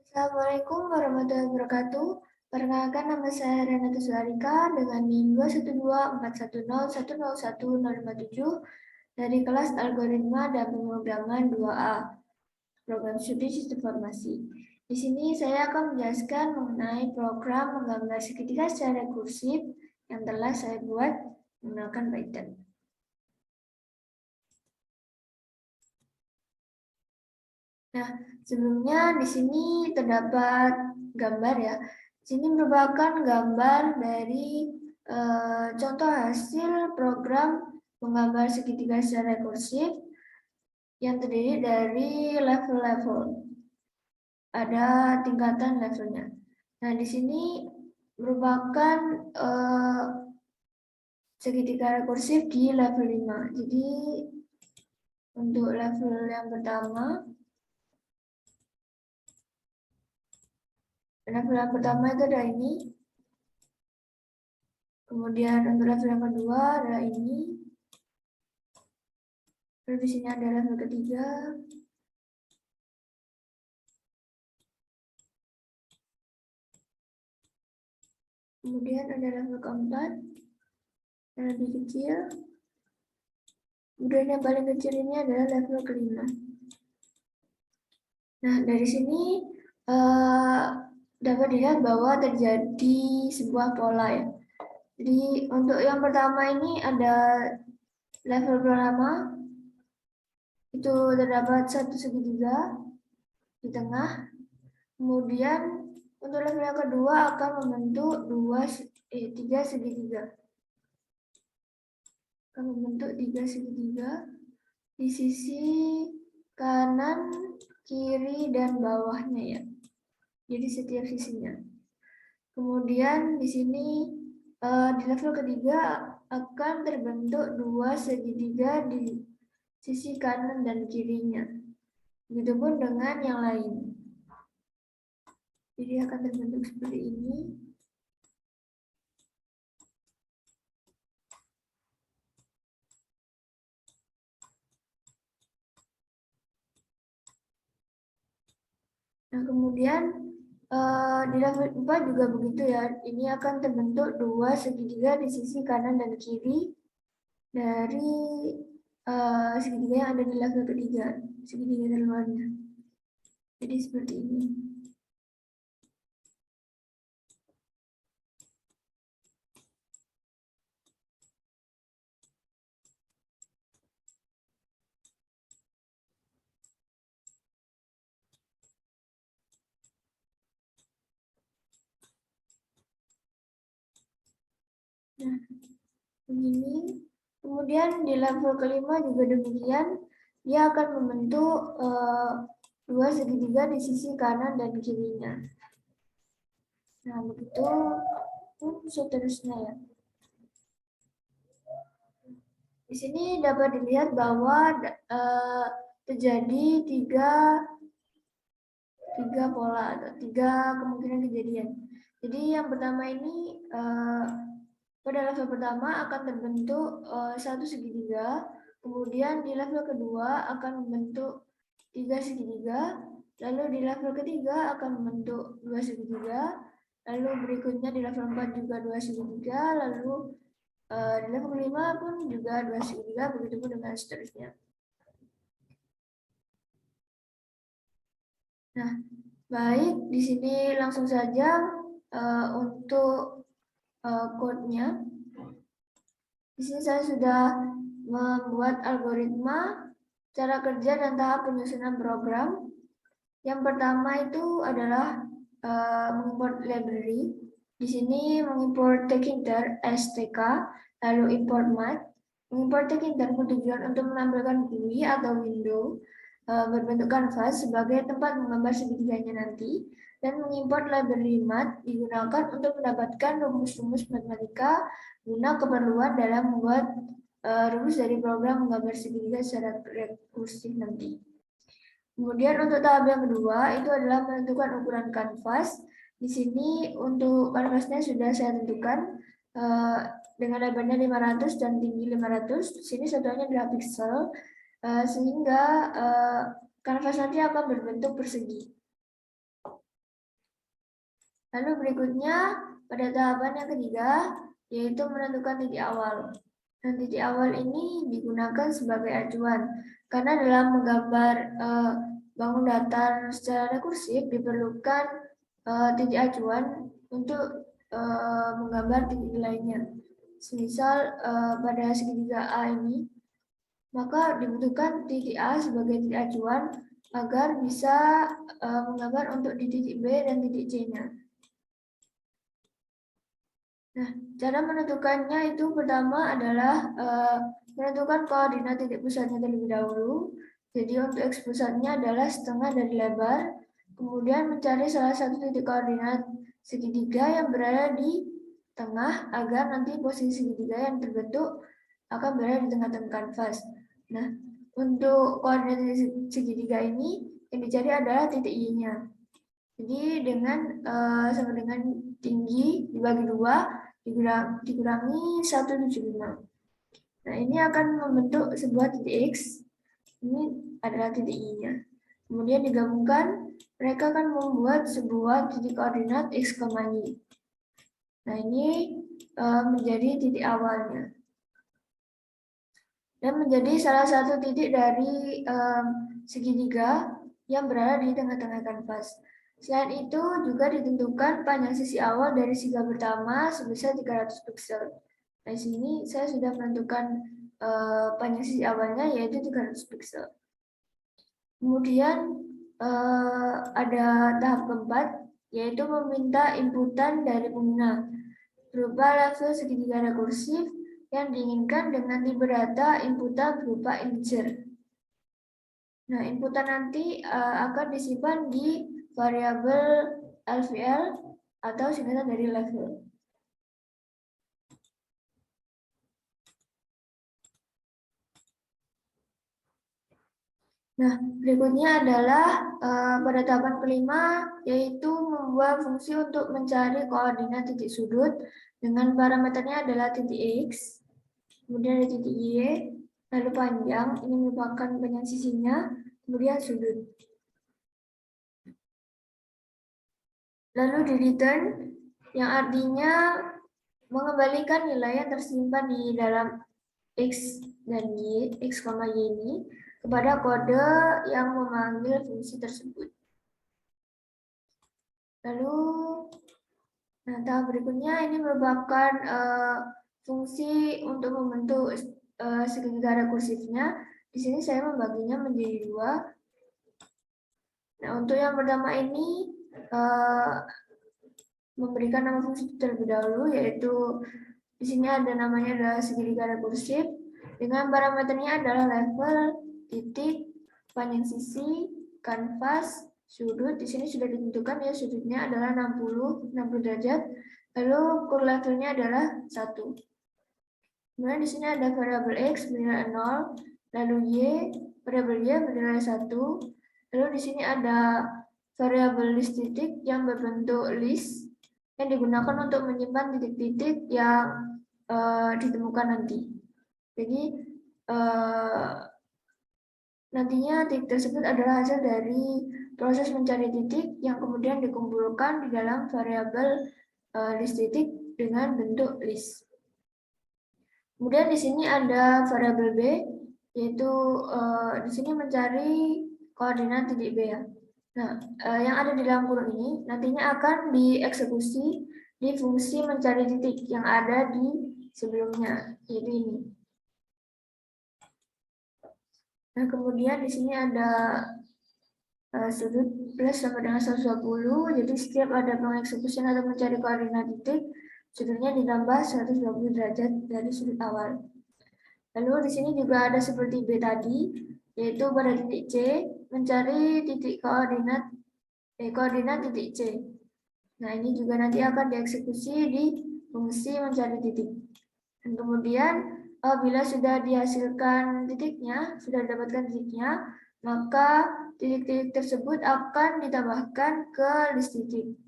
Assalamualaikum warahmatullahi wabarakatuh. Perkenalkan, nama saya Renata Suarika dengan NIM 21241010157 dari kelas Algoritma dan Pemrograman 2A, Program Studi Sistem Informasi. Di sini saya akan menjelaskan mengenai program menggambar segitiga secara rekursif yang telah saya buat menggunakan Python. Nah, sebelumnya di sini terdapat gambar ya. Di sini merupakan gambar dari contoh hasil program menggambar segitiga secara rekursif yang terdiri dari level-level. Ada tingkatan levelnya. Nah, di sini merupakan segitiga rekursif di level 5. Jadi untuk level yang pertama, level yang pertama itu ada ini. Kemudian untuk level yang kedua adalah ini. Terus di sini ada level ketiga. Kemudian ada level keempat yang lebih kecil. Kemudian yang paling kecil ini adalah level kelima. Nah, dari sini dapat dilihat bahwa terjadi sebuah pola ya. Jadi untuk yang pertama ini ada level pertama, itu terdapat satu segitiga di tengah. Kemudian untuk level yang kedua akan membentuk tiga segitiga. Akan membentuk tiga segitiga di sisi kanan, kiri, dan bawahnya ya. Jadi setiap sisinya. Kemudian di sini di level ketiga akan terbentuk dua segitiga di sisi kanan dan kirinya. Begitupun dengan yang lain. Jadi akan terbentuk seperti ini. Nah, kemudian di level 4 juga begitu ya. Ini akan terbentuk dua segitiga di sisi kanan dan kiri dari segitiga yang ada di level ketiga, segitiga terluarnya. Jadi seperti ini. Nah, begini. Kemudian di level kelima juga demikian, dia akan membentuk dua segitiga di sisi kanan dan kirinya. Nah, begitu seterusnya ya. Di sini dapat dilihat bahwa terjadi tiga pola atau tiga kemungkinan kejadian. Jadi yang pertama ini pada level pertama akan terbentuk satu segitiga, kemudian di level kedua akan membentuk tiga segitiga, lalu di level ketiga akan membentuk dua segitiga, lalu berikutnya di level 4 juga dua segitiga, lalu di level 5 pun juga dua segitiga, begitu pun dengan seterusnya. Nah, baik, di sini langsung saja untuk code-nya. Di sini saya sudah membuat algoritma cara kerja dan tahap penyusunan program. Yang pertama itu adalah mengimport library. Di sini mengimport Tkinter STK, lalu import math. Mengimport Tkinter bertujuan untuk menampilkan GUI atau window berbentuk kanvas sebagai tempat menggambar segitiganya nanti, dan mengimport library math digunakan untuk mendapatkan rumus-rumus matematika guna keperluan dalam membuat rumus dari program menggambar segitiga secara rekursif nanti. Kemudian untuk tahap yang kedua itu adalah menentukan ukuran kanvas. Di sini untuk kanvasnya sudah saya tentukan dengan lebarnya 500 dan tinggi 500. Di sini satuannya adalah pixel, sehingga kanvas nanti akan berbentuk persegi. Lalu berikutnya pada tahapan yang ketiga, yaitu menentukan titik awal. Dan titik awal ini digunakan sebagai acuan, karena dalam menggambar bangun datar secara rekursif diperlukan titik acuan untuk menggambar titik lainnya. Semisal pada segitiga A ini, maka dibutuhkan titik A sebagai titik acuan agar bisa menggambar untuk di titik B dan titik C-nya. Nah, cara menentukannya itu pertama adalah menentukan koordinat titik pusatnya terlebih dahulu. Jadi untuk X pusatnya adalah setengah dari lebar. Kemudian mencari salah satu titik koordinat segitiga yang berada di tengah agar nanti posisi segitiga yang terbentuk akan berada di tengah-tengah kanvas. Nah, untuk koordinat segitiga ini yang dicari adalah titik Y-nya. Jadi dengan sama dengan tinggi dibagi 2 dikurangi 175. Nah, ini akan membentuk sebuah titik X. Ini adalah titik Y-nya. Kemudian digabungkan, mereka akan membuat sebuah titik koordinat X, Y. Nah, ini menjadi titik awalnya. Dan menjadi salah satu titik dari segitiga yang berada di tengah-tengah kanvas. Selain itu juga ditentukan panjang sisi awal dari segitiga pertama sebesar 300 pixel. Nah, di sini saya sudah menentukan panjang sisi awalnya yaitu 300 pixel. Kemudian ada tahap keempat yaitu meminta inputan dari pengguna berupa level segitiga rekursif yang diinginkan dengan tipe data inputan berupa integer. Nah, inputan nanti akan disimpan di variabel LVL atau singkatan dari level. Nah, berikutnya adalah pada tahapan kelima, yaitu membuat fungsi untuk mencari koordinat titik sudut dengan parameternya adalah titik X, kemudian ada titik Y, lalu panjang, ini merupakan panjang sisinya, kemudian sudut. Lalu di return, yang artinya mengembalikan nilai yang tersimpan di dalam X dan Y, X, Y ini, kepada kode yang memanggil fungsi tersebut. Lalu, nah, tahap berikutnya ini merupakan fungsi untuk membentuk segitiga rekursifnya. Di sini saya membaginya menjadi 2. Nah, untuk yang pertama ini memberikan nama fungsi terlebih dahulu, yaitu di sini ada namanya adalah segitiga rekursif dengan parameternya adalah level, titik, panjang sisi, kanvas, sudut. Di sini sudah ditentukan ya, sudutnya adalah 60 derajat. Lalu kurva levelnya adalah 1. Kemudian di sini ada variabel X bernilai 0, lalu Y, variabel Y bernilai 1. Lalu di sini ada variabel list titik yang berbentuk list yang digunakan untuk menyimpan titik-titik yang ditemukan nanti. Jadi nantinya titik tersebut adalah hasil dari proses mencari titik yang kemudian dikumpulkan di dalam variabel list titik dengan bentuk list. Kemudian di sini ada variabel B, yaitu di sini mencari koordinat titik B ya. Nah, yang ada di dalam kurung ini nantinya akan dieksekusi di fungsi mencari titik yang ada di sebelumnya, yaitu ini. Nah, kemudian di sini ada sudut plus sama dengan 120, jadi setiap ada pengeksekusian atau mencari koordinat titik, sudutnya ditambah 120 derajat dari sudut awal. Lalu di sini juga ada seperti B tadi, yaitu pada titik C, mencari titik koordinat titik C. Nah, ini juga nanti akan dieksekusi di fungsi mencari titik. Dan kemudian bila sudah dihasilkan titiknya, sudah didapatkan titiknya, maka titik-titik tersebut akan ditambahkan ke list titik.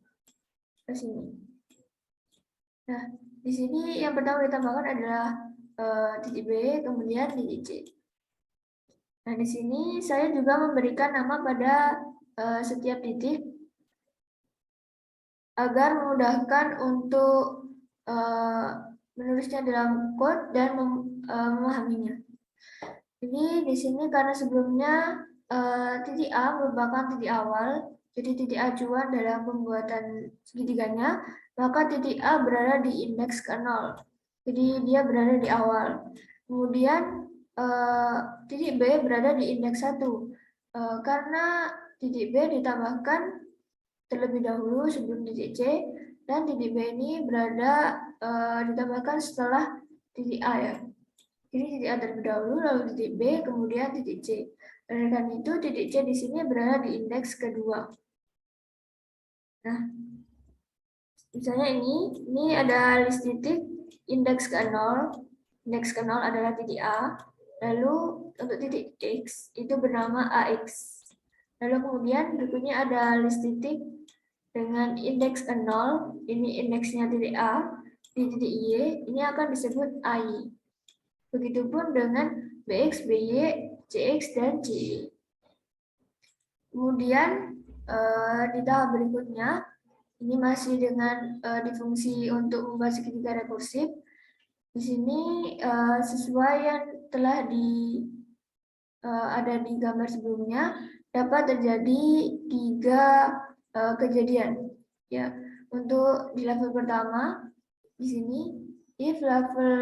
Ke sini. Nah, di sini yang pertama ditambahkan adalah titik B, kemudian titik C. Nah, di sini saya juga memberikan nama pada setiap titik. agar memudahkan untuk menulisnya dalam code dan memahaminya. Jadi di sini karena sebelumnya titik A merupakan titik awal, jadi titik acuan dalam pembuatan segitiganya, maka titik A berada di indeks ke-0. Jadi dia berada di awal. Kemudian titik B berada di indeks 1. Karena titik B ditambahkan terlebih dahulu sebelum titik C, dan titik B ini berada ditambahkan setelah titik A ya. Jadi titik A terlebih dahulu, lalu titik B, kemudian titik C. Oleh karena itu, titik C di sini berada di indeks kedua. Nah, misalnya ini ada list titik indeks ke-0. Indeks ke-0 adalah titik A. Lalu untuk titik X itu bernama AX. Lalu kemudian berikutnya ada list titik dengan indeks ke-0. Ini indeksnya titik A. Di titik Y ini akan disebut AI. Begitupun dengan BX, BY, CX, dan CY. Kemudian di tahap berikutnya, ini masih dengan di fungsi untuk membuat segitiga rekursif. Di sini sesuai yang telah ada di gambar sebelumnya, dapat terjadi 3 kejadian. Ya, untuk di level pertama, di sini if level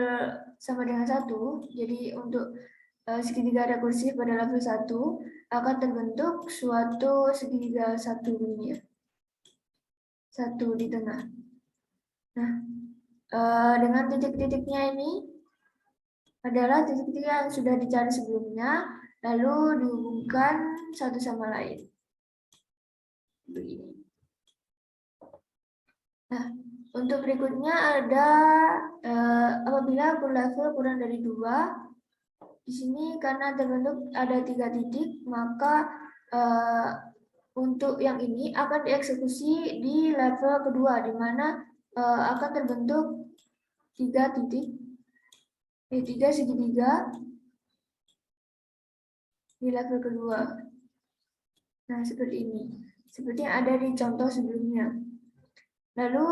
sama dengan 1, jadi untuk segitiga rekursif pada level 1 akan terbentuk suatu segitiga 1 ini ya. 1 di tengah. Nah, dengan titik-titiknya ini adalah titik-titik yang sudah dicari sebelumnya, lalu dihubungkan satu sama lain. Begini. Nah, untuk berikutnya ada apabila level kurang dari 2, di sini karena terbentuk ada 3 titik, maka untuk yang ini akan dieksekusi di level kedua, di mana akan terbentuk 3 titik, 3 segitiga di level kedua. Nah, seperti ini. Seperti yang ada di contoh sebelumnya. Lalu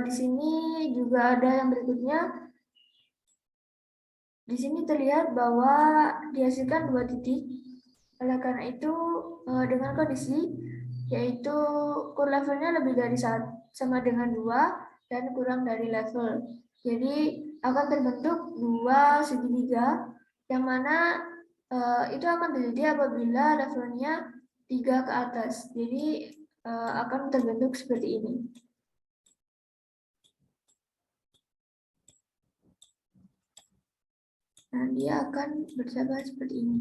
di sini juga ada yang berikutnya. Di sini terlihat bahwa dihasilkan 2 titik. Oleh karena itu dengan kondisi yaitu core levelnya lebih dari 1 sama dengan 2 dan kurang dari level. Jadi akan terbentuk 2 segitiga yang mana itu akan terjadi apabila levelnya 3 ke atas. Jadi akan terbentuk seperti ini. Nah, dia akan bersahabat seperti ini.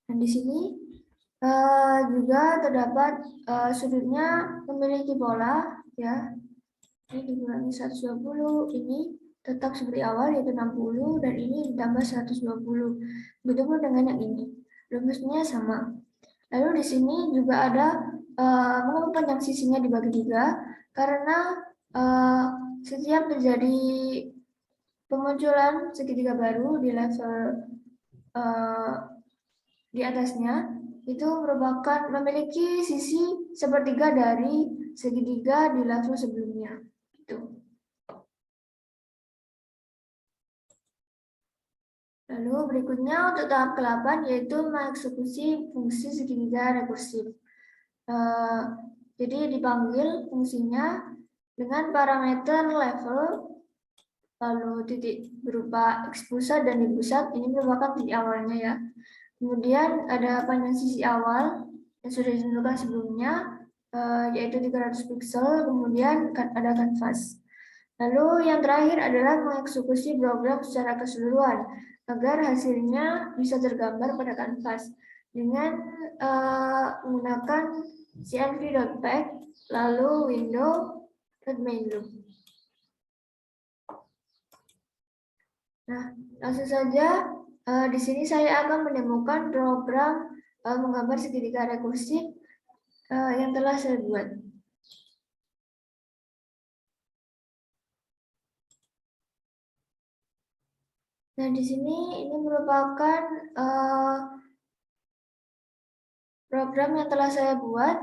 Dan di sini juga terdapat sudutnya memiliki pola ya. Ini dikurangi 120, ini tetap seperti awal yaitu 60 dan ini ditambah 120. Begitupun dengan yang ini. Rumusnya sama. Lalu di sini juga ada mengapa panjang sisinya dibagi 3 karena setiap terjadi pemunculan segitiga baru di level di atasnya itu merupakan memiliki sisi sepertiga dari segitiga di level sebelumnya. Gitu. Lalu berikutnya untuk tahap ke-8 yaitu mengeksekusi fungsi segitiga rekursif. Jadi dipanggil fungsinya dengan parameter level lalu titik berupa X pusat dan Y pusat, ini merupakan titik awalnya ya. Kemudian ada panjang sisi awal yang sudah ditentukan sebelumnya, yaitu 300 pixel, kemudian ada kanvas. Lalu yang terakhir adalah mengeksekusi program secara keseluruhan agar hasilnya bisa tergambar pada kanvas dengan menggunakan cnv.pack lalu window.mainloop. Nah, langsung saja di sini saya akan menemukan program menggambar segitiga rekursif yang telah saya buat. Nah, di sini ini merupakan program yang telah saya buat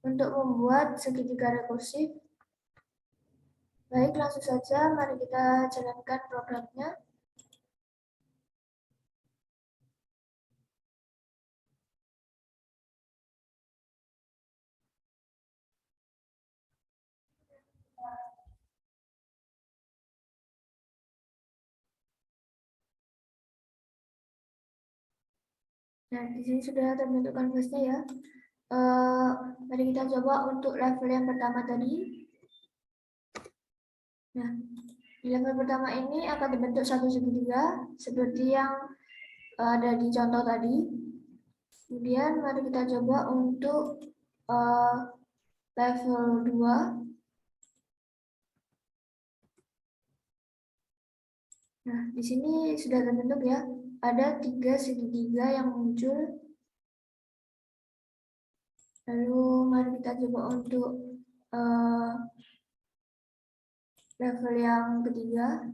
untuk membuat segitiga rekursif. Baik, langsung saja mari kita jalankan programnya. Nah, di sini sudah terbentuk kanvasnya ya. Mari kita coba untuk level yang pertama tadi. Nah, di level pertama ini akan dibentuk satu segitiga seperti yang ada di contoh tadi. Kemudian mari kita coba untuk level 2. Nah, di sini sudah terbentuk ya. Ada 3 segitiga yang muncul. Lalu mari kita coba untuk level yang ketiga.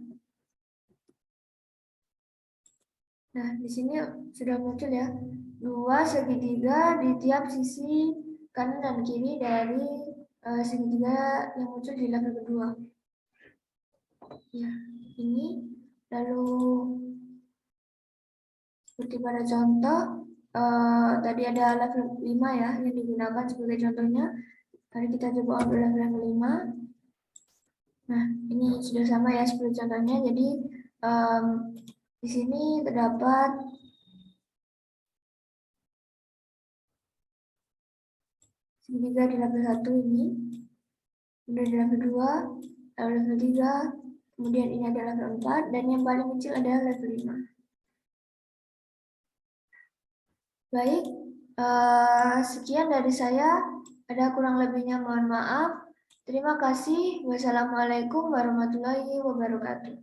Nah, di sini sudah muncul ya. 2 segitiga di tiap sisi kanan dan kiri dari segitiga yang muncul di level kedua. Ya, ini. Lalu seperti pada contoh, tadi ada level 5 ya yang digunakan sebagai contohnya. Mari kita coba untuk level 5. Nah, ini sudah sama ya seperti contohnya. Jadi di sini terdapat segitiga di level 1 ini, kemudian di level 2, lalu level 3, kemudian ini ada level 4, dan yang paling kecil adalah level 5. Baik, sekian dari saya. Ada kurang lebihnya mohon maaf. Terima kasih. Wassalamualaikum warahmatullahi wabarakatuh.